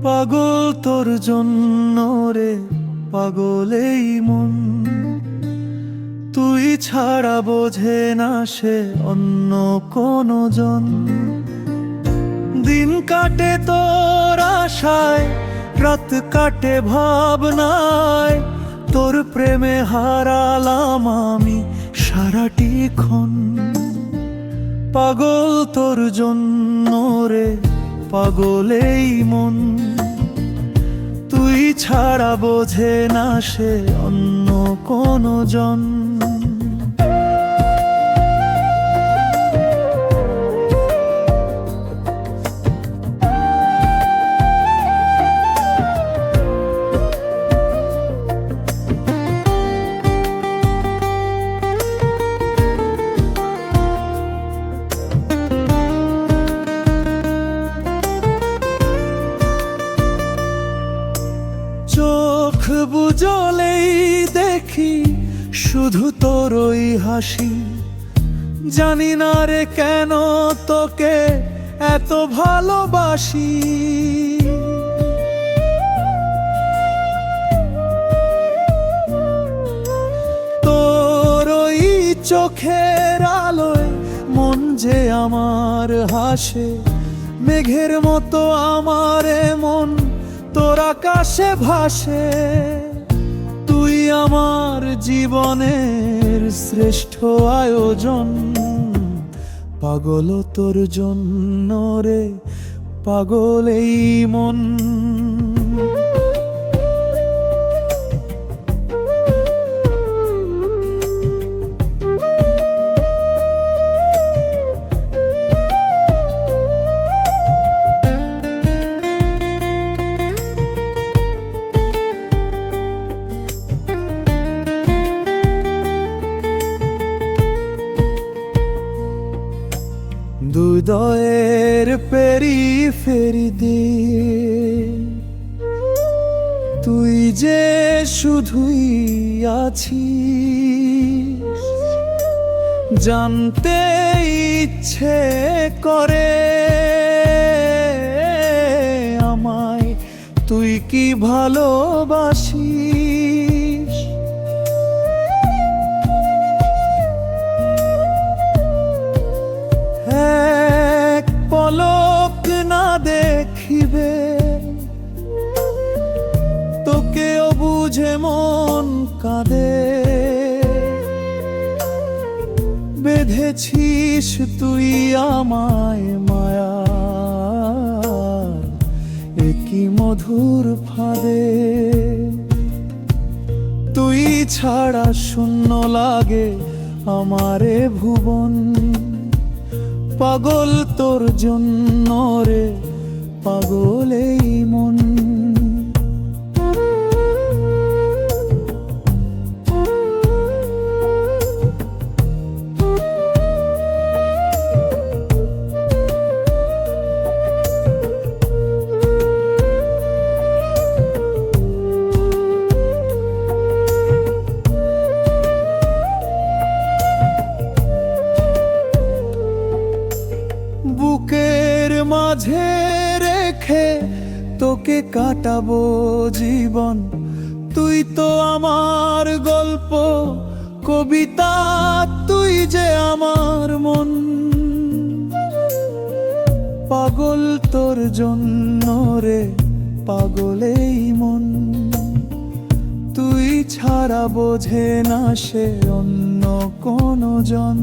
পাগল তোর জন্য রে, পাগল এই মন, তুই ছাড়া বোঝে না সে অন্য কোনো জন। দিন কাটে তোর আশায়, রাত কাটে ভাবনায়, তোর প্রেমে হারালাম আমি সারাটি ক্ষণ। পাগল তোর জন্য রে, পাগল এই মন, তুই ছাড়া বোঝে না সে অন্য কোনো জন। চোখ বুজলেই দেখি শুধু তোর ওই হাসি, জানি না রে কেন তোকে এত ভালোবাসি। তোর ওই চোখের আলোয় মন যে আমার হাসে, মেঘের মতো আমার মন তোর আকাশে ভাসে। তুই আমার জীবনের শ্রেষ্ঠ আয়োজন, পাগল তোর জন্য রে, পাগল এই মন। হৃদয়ের পেরিফেরি দিয়ে তুই যে শুধুই আছিস, জানতে ইচ্ছে করে আমায় তুই কি ভালোবাসিস। এক পলক না দেখিবে তোকেও বুঝে মন কাঁদে, বেঁধেছিস তুই আমায় মায়া একই মধুর ফাঁদে। তুই ছাড়া শূন্য লাগে আমারে ভুবন, পাগল তোর জন্য রে, পাগল এই মন। বুকের মাঝে রেখে তোকে কাটাবো জীবন, তুই তো আমার গল্প কবিতা, তুই যে আমার মন। পাগল তোর জন্য রে, পাগল এই মন, তুই ছাড়া বোঝে না সে অন্য কোনো জন।